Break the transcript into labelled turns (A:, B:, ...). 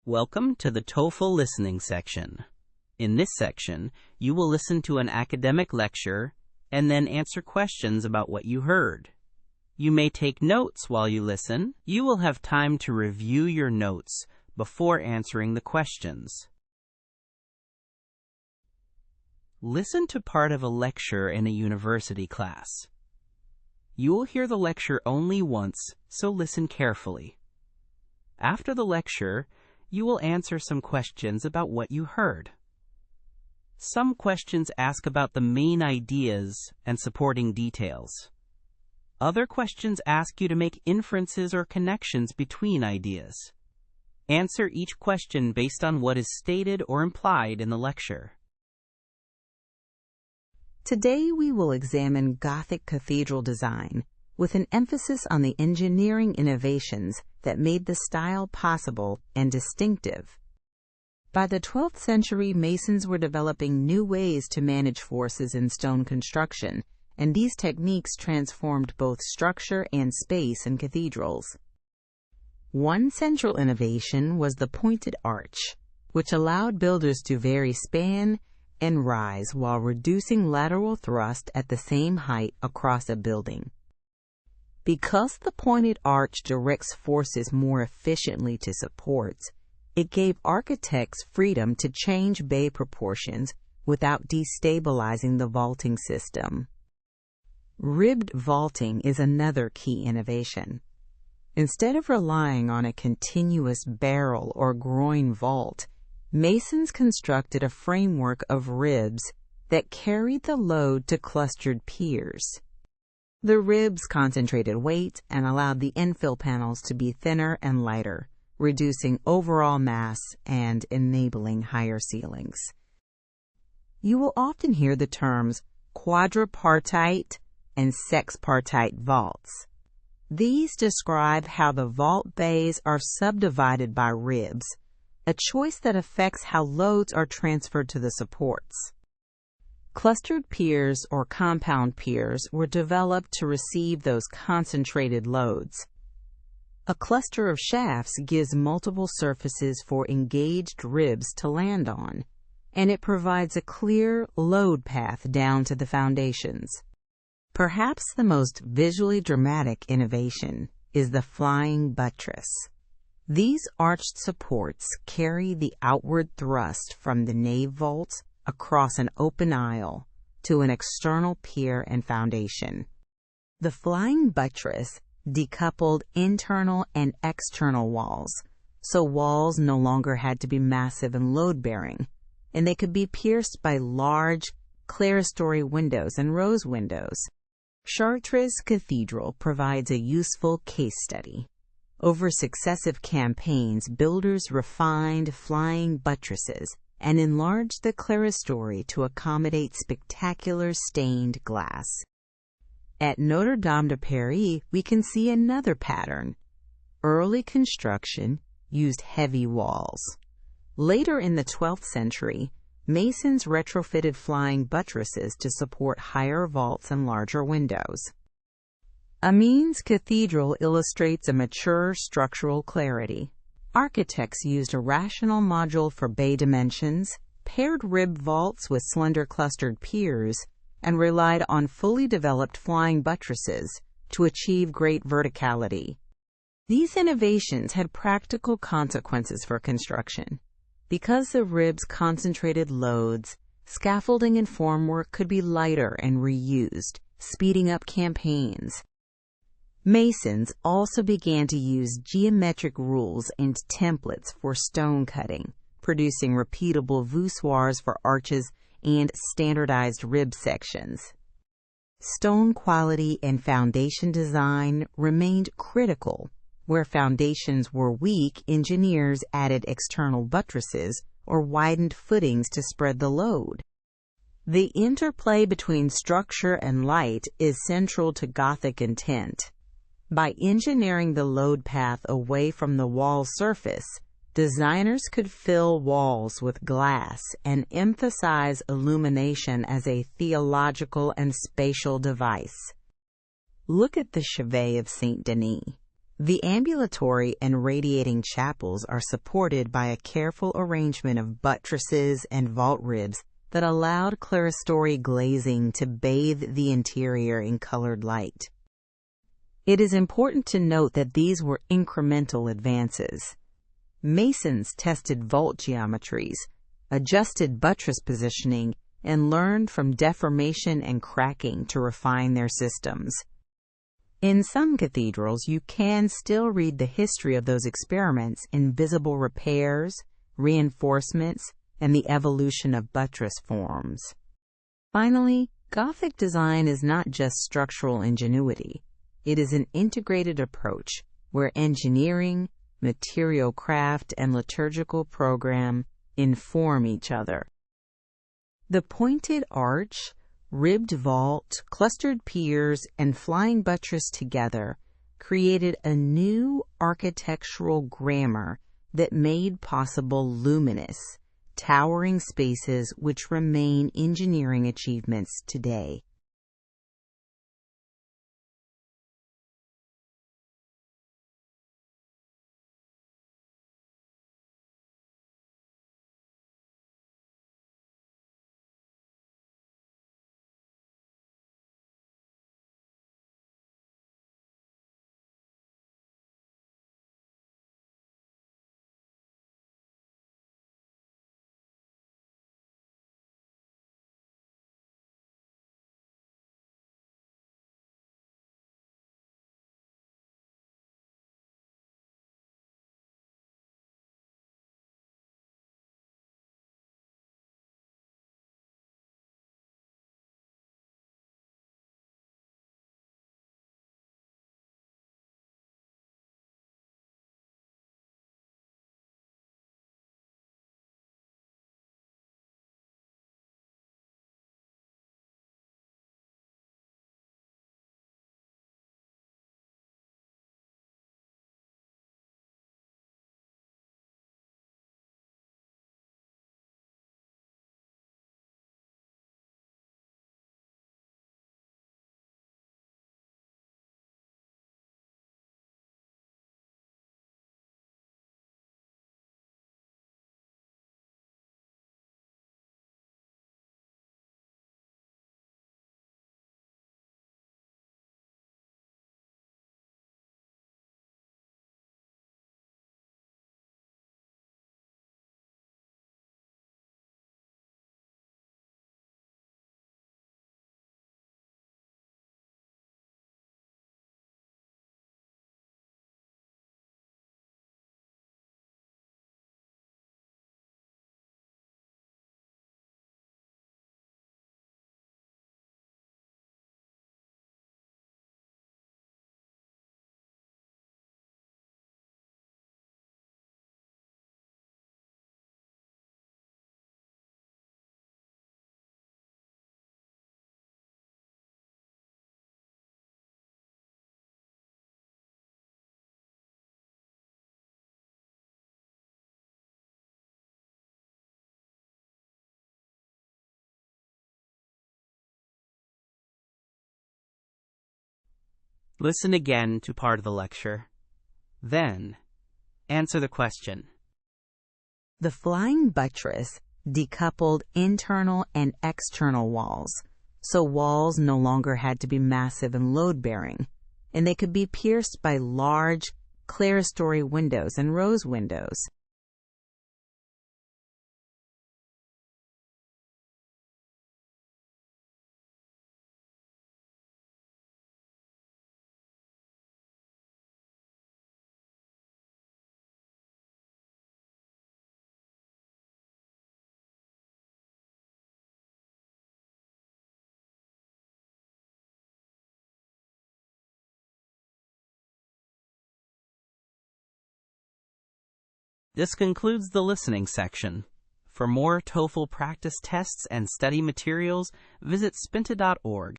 A: Welcome to the TOEFL Listening section. In this section, you will listen to an academic lecture and then answer questions about what you heard. You may take notes while you listen. You will have time to review your notes before answering the questions. Listen to part of a lecture in a university class. You will hear the lecture only once, so listen carefully. After the lecture, you will answer some questions about what you heard. Some questions ask about the main ideas and supporting details. Other questions ask you to make inferences or connections between ideas. Answer each question based on what is stated or implied in the lecture.
B: Today we will examine Gothic cathedral design with an emphasis on the engineering innovations that made the style possible and distinctive. By the 12th century, masons were developing new ways to manage forces in stone construction, and these techniques transformed both structure and space in cathedrals. One central innovation was the pointed arch, which allowed builders to vary span and rise while reducing lateral thrust at the same height across a building. Because the pointed arch directs forces more efficiently to supports, it gave architects freedom to change bay proportions without destabilizing the vaulting system. Ribbed vaulting is another key innovation. Instead of relying on a continuous barrel or groin vault, masons constructed a framework of ribs that carried the load to clustered piers. The ribs concentrated weight and allowed the infill panels to be thinner and lighter, reducing overall mass and enabling higher ceilings. You will often hear the terms quadripartite and sexpartite vaults. These describe how the vault bays are subdivided by ribs, a choice that affects how loads are transferred to the supports. Clustered piers or compound piers were developed to receive those concentrated loads. A cluster of shafts gives multiple surfaces for engaged ribs to land on, and it provides a clear load path down to the foundations. Perhaps the most visually dramatic innovation is the flying buttress. These arched supports carry the outward thrust from the nave vault across an open aisle to an external pier and foundation. The flying buttress decoupled internal and external walls, so walls no longer had to be massive and load-bearing, and they could be pierced by large clerestory windows and rose windows. Chartres Cathedral provides a useful case study. Over successive campaigns, builders refined flying buttresses and enlarged the clerestory to accommodate spectacular stained glass. At Notre Dame de Paris, we can see another pattern. Early construction used heavy walls. Later in the 12th century, masons retrofitted flying buttresses to support higher vaults and larger windows. Amiens Cathedral illustrates a mature structural clarity. Architects used a rational module for bay dimensions, paired rib vaults with slender clustered piers, and relied on fully developed flying buttresses to achieve great verticality. These innovations had practical consequences for construction. Because the ribs concentrated loads, scaffolding and formwork could be lighter and reused, speeding up campaigns. Masons also began to use geometric rules and templates for stone cutting, producing repeatable voussoirs for arches and standardized rib sections. Stone quality and foundation design remained critical. Where foundations were weak, engineers added external buttresses or widened footings to spread the load. The interplay between structure and light is central to Gothic intent. By engineering the load path away from the wall surface, designers could fill walls with glass and emphasize illumination as a theological and spatial device. Look at the Chevet of Saint Denis. The ambulatory and radiating chapels are supported by a careful arrangement of buttresses and vault ribs that allowed clerestory glazing to bathe the interior in colored light. It is important to note that these were incremental advances. Masons tested vault geometries, adjusted buttress positioning, and learned from deformation and cracking to refine their systems. In some cathedrals, you can still read the history of those experiments in visible repairs, reinforcements, and the evolution of buttress forms. Finally, Gothic design is not just structural ingenuity. It is an integrated approach where engineering, material craft, and liturgical program inform each other. The pointed arch, ribbed vault, clustered piers, and flying buttress together created a new architectural grammar that made possible luminous, towering spaces which remain engineering achievements today.
A: Listen again to part of the lecture. Then, answer the question.
B: The flying buttress decoupled internal and external walls, so walls no longer had to be massive and load-bearing, and they could be pierced by large, clerestory windows and rose windows.
A: This concludes the listening section. For more TOEFL practice tests and study materials, visit Spinta.org.